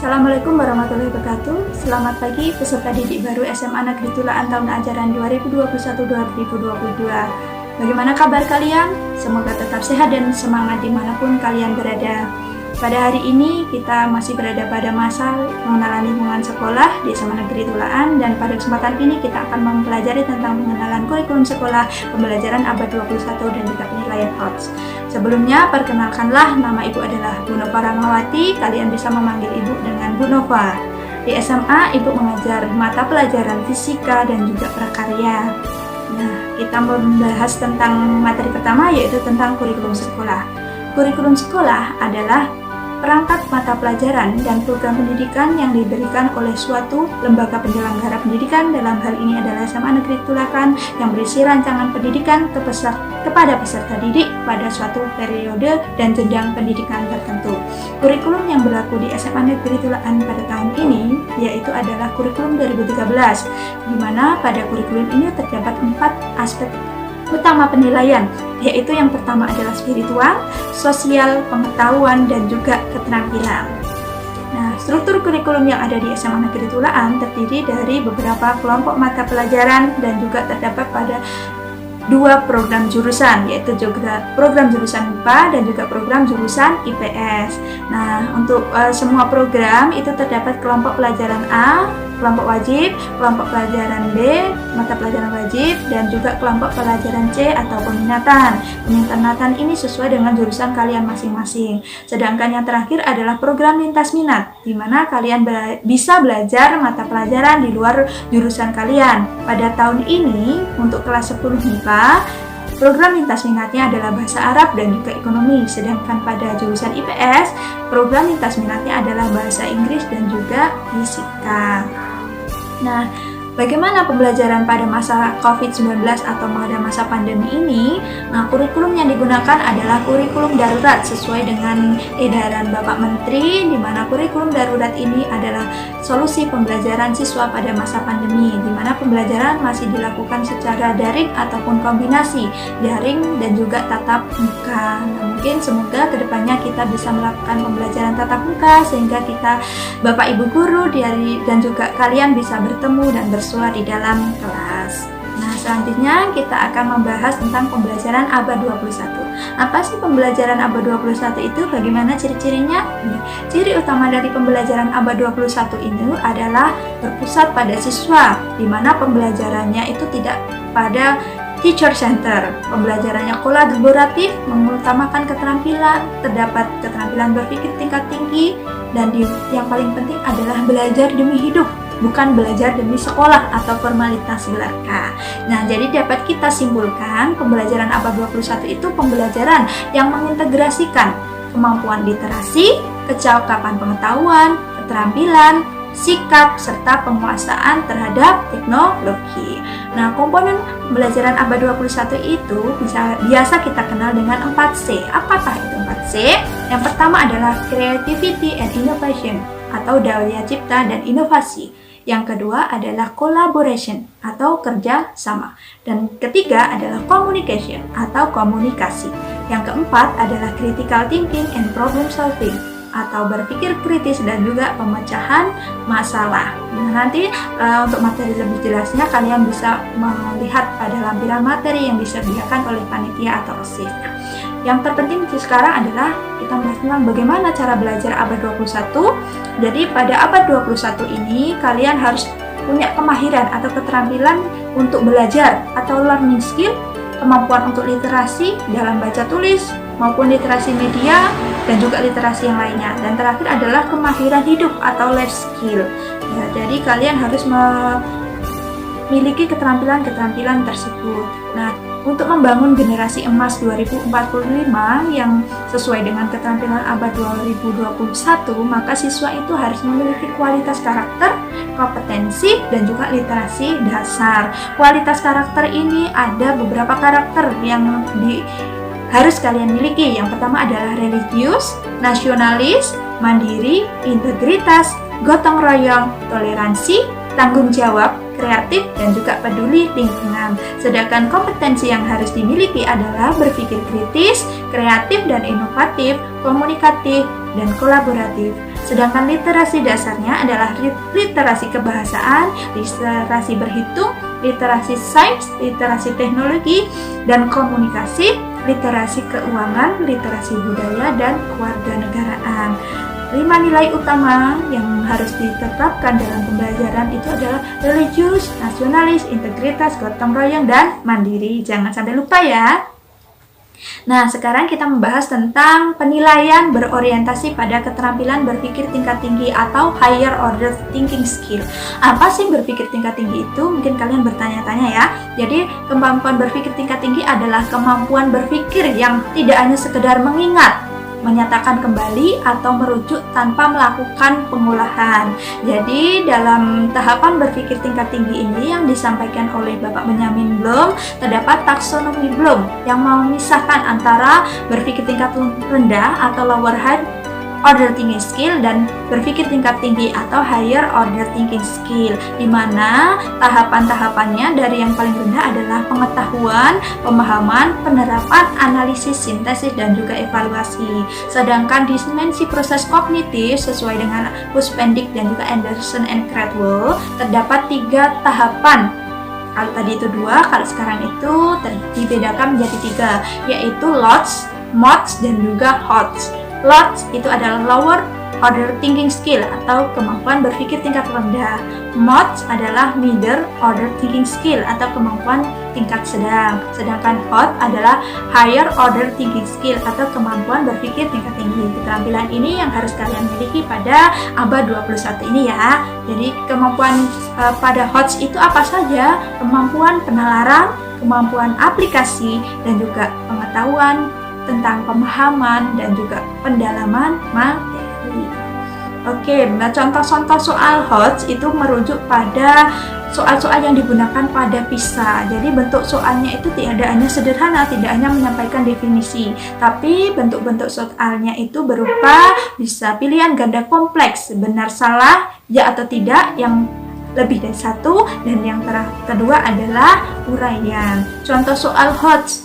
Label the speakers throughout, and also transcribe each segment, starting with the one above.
Speaker 1: Assalamualaikum warahmatullahi wabarakatuh. Selamat pagi peserta didik baru SMA Negeri Tulaan tahun ajaran 2021-2022. Bagaimana kabar kalian? Semoga tetap sehat dan semangat dimanapun kalian berada. Pada hari ini kita masih berada pada masa pengenalan lingkungan sekolah di SMA Negeri Tulaan, dan pada kesempatan ini kita akan mempelajari tentang pengenalan kurikulum sekolah, pembelajaran abad 21 dan juga penilaian HOTS. Sebelumnya, perkenalkanlah, nama Ibu adalah Bu Nova Rahmawati. Kalian bisa memanggil Ibu dengan Bu Nova. Di SMA, Ibu mengajar mata pelajaran fisika dan juga prakarya. Nah, kita membahas tentang materi pertama, yaitu tentang kurikulum sekolah. Kurikulum sekolah adalah perangkat mata pelajaran dan program pendidikan yang diberikan oleh suatu lembaga penyelenggara pendidikan, dalam hal ini adalah SMA Negeri Tulaan, yang berisi rancangan pendidikan kepada peserta didik pada suatu periode dan jenjang pendidikan tertentu. Kurikulum yang berlaku di SMA Negeri Tulaan pada tahun ini yaitu adalah kurikulum 2013, di mana pada kurikulum ini terdapat 4 aspek utama penilaian, yaitu yang pertama adalah spiritual, sosial, pengetahuan, dan juga keterampilan. Nah, struktur kurikulum yang ada di SMA Negeri Tulaan terdiri dari beberapa kelompok mata pelajaran dan juga terdapat pada 2 program jurusan, yaitu juga program jurusan IPA dan juga program jurusan IPS. Nah, untuk semua program itu terdapat kelompok pelajaran A, kelompok wajib, kelompok pelajaran B, mata pelajaran wajib, dan juga kelompok pelajaran C atau peminatan. Peminatan ini sesuai dengan jurusan kalian masing-masing. Sedangkan yang terakhir adalah program lintas minat, di mana kalian bisa belajar mata pelajaran di luar jurusan kalian. Pada tahun ini, untuk kelas 10 MIPA, program lintas minatnya adalah bahasa Arab dan juga ekonomi. Sedangkan pada jurusan IPS, program lintas minatnya adalah bahasa Inggris dan juga fisika. Nah, bagaimana pembelajaran pada masa COVID-19 atau pada masa pandemi ini? Nah, kurikulum yang digunakan adalah kurikulum darurat sesuai dengan edaran Bapak Menteri, di mana kurikulum darurat ini adalah solusi pembelajaran siswa pada masa pandemi, di mana pembelajaran masih dilakukan secara daring ataupun kombinasi daring dan juga tatap muka. Nah, mungkin semoga kedepannya kita bisa melakukan pembelajaran tatap muka sehingga kita, Bapak Ibu guru dan juga kalian bisa bertemu dan bersua di dalam kelas. Nah, selanjutnya kita akan membahas tentang pembelajaran abad 21. Apa sih pembelajaran abad 21 itu? Bagaimana ciri-cirinya? Ciri utama dari pembelajaran abad 21 ini adalah berpusat pada siswa, di mana pembelajarannya itu tidak pada teacher center. Pembelajarannya kolaboratif, mengutamakan keterampilan, terdapat keterampilan berpikir tingkat tinggi, dan yang paling penting adalah belajar demi hidup, bukan belajar demi sekolah atau formalitas belaka. Nah, jadi dapat kita simpulkan pembelajaran abad 21 itu pembelajaran yang mengintegrasikan kemampuan literasi, kecakapan pengetahuan, keterampilan, sikap, serta penguasaan terhadap teknologi. Nah, komponen pembelajaran abad 21 itu biasa kita kenal dengan 4C. Apakah itu 4C? Yang pertama adalah Creativity and Innovation atau daya cipta dan inovasi. Yang kedua adalah collaboration atau kerja sama. Dan ketiga adalah communication atau komunikasi. Yang keempat adalah critical thinking and problem solving atau berpikir kritis dan juga pemecahan masalah. Nah, nanti untuk materi lebih jelasnya kalian bisa melihat pada lampiran materi yang disediakan oleh panitia atau OSIS. Yang terpenting sekarang adalah kita bahas tentang bagaimana cara belajar abad 21. Jadi pada abad 21 ini kalian harus punya kemahiran atau keterampilan untuk belajar atau learning skill, kemampuan untuk literasi dalam baca tulis maupun literasi media dan juga literasi yang lainnya. Dan terakhir adalah kemahiran hidup atau life skill. Ya, jadi kalian harus memiliki keterampilan-keterampilan tersebut. Nah, untuk membangun generasi emas 2045 yang sesuai dengan keterampilan abad 2021, maka siswa itu harus memiliki kualitas karakter, kompetensi, dan juga literasi dasar. Kualitas karakter ini ada beberapa karakter yang harus kalian miliki. Yang pertama adalah religius, nasionalis, mandiri, integritas, gotong royong, toleransi, tanggung jawab, kreatif, dan juga peduli lingkungan. Sedangkan kompetensi yang harus dimiliki adalah berpikir kritis, kreatif dan inovatif, komunikatif, dan kolaboratif. Sedangkan literasi dasarnya adalah literasi kebahasaan, literasi berhitung, literasi sains, literasi teknologi dan komunikasi, literasi keuangan, literasi budaya, dan kewarganegaraan. 5 nilai utama yang harus ditetapkan dalam pembelajaran itu adalah religius, nasionalis, integritas, gotong royong, dan mandiri. Jangan sampai lupa ya. Nah, sekarang kita membahas tentang penilaian berorientasi pada keterampilan berpikir tingkat tinggi atau higher order thinking skill. Apa sih berpikir tingkat tinggi itu? Mungkin kalian bertanya-tanya ya. Jadi, kemampuan berpikir tingkat tinggi adalah kemampuan berpikir yang tidak hanya sekedar mengingat, menyatakan kembali atau merujuk tanpa melakukan pengolahan. Jadi dalam tahapan berpikir tingkat tinggi ini yang disampaikan oleh Bapak Benjamin Bloom, terdapat taksonomi Bloom yang memisahkan antara berpikir tingkat rendah atau lower high order thinking skill dan berpikir tingkat tinggi atau higher order thinking skill, di mana tahapan-tahapannya dari yang paling rendah adalah pengetahuan, pemahaman, penerapan, analisis, sintesis, dan juga evaluasi. Sedangkan dimensi proses kognitif sesuai dengan Huspendick dan juga Anderson and Cradwell terdapat 3 tahapan. Kalau tadi itu 2, kalau sekarang itu dibedakan menjadi 3, yaitu LOTS, MOTS, dan juga HOTS. LOTS itu adalah lower order thinking skill atau kemampuan berpikir tingkat rendah. MOTS adalah middle order thinking skill atau kemampuan tingkat sedang. Sedangkan HOT adalah higher order thinking skill atau kemampuan berpikir tingkat tinggi. Keterampilan ini yang harus kalian miliki pada abad 21 ini ya. Jadi kemampuan pada HOTS itu apa saja? Kemampuan penalaran, kemampuan aplikasi, dan juga pengetahuan tentang pemahaman dan juga pendalaman materi. Oke, nah contoh-contoh soal HOTS itu merujuk pada soal-soal yang digunakan pada PISA. Jadi bentuk soalnya itu tidak hanya sederhana, tidak hanya menyampaikan definisi, tapi bentuk-bentuk soalnya itu berupa bisa pilihan ganda kompleks, benar salah, ya atau tidak, yang lebih dari satu, dan yang kedua adalah uraian. Contoh soal HOTS,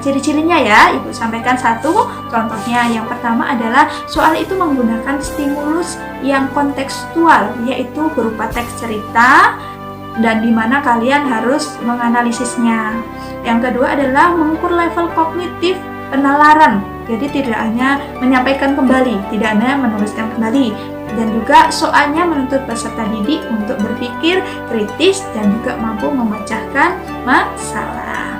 Speaker 1: ciri-cirinya ya, Ibu sampaikan satu. Contohnya yang pertama adalah soal itu menggunakan stimulus yang kontekstual, yaitu berupa teks cerita dan di mana kalian harus menganalisisnya. Yang kedua adalah mengukur level kognitif penalaran, jadi tidak hanya menyampaikan kembali, tidak hanya menuliskan kembali, dan juga soalnya menuntut peserta didik untuk berpikir kritis dan juga mampu memecahkan masalah.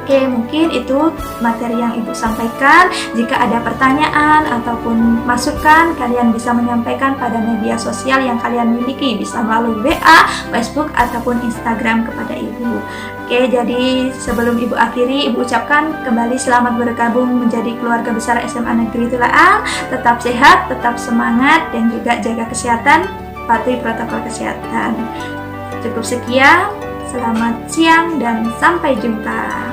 Speaker 1: Oke, mungkin itu materi yang Ibu sampaikan. Jika ada pertanyaan ataupun masukan, kalian bisa menyampaikan pada media sosial yang kalian miliki, bisa melalui WA, Facebook, ataupun Instagram kepada Ibu. Oke, jadi sebelum Ibu akhiri, Ibu ucapkan kembali selamat bergabung menjadi keluarga besar SMA Negeri Tulaan. Tetap sehat, tetap semangat, dan juga jaga kesehatan, patuhi protokol kesehatan. Cukup sekian, selamat siang dan sampai jumpa.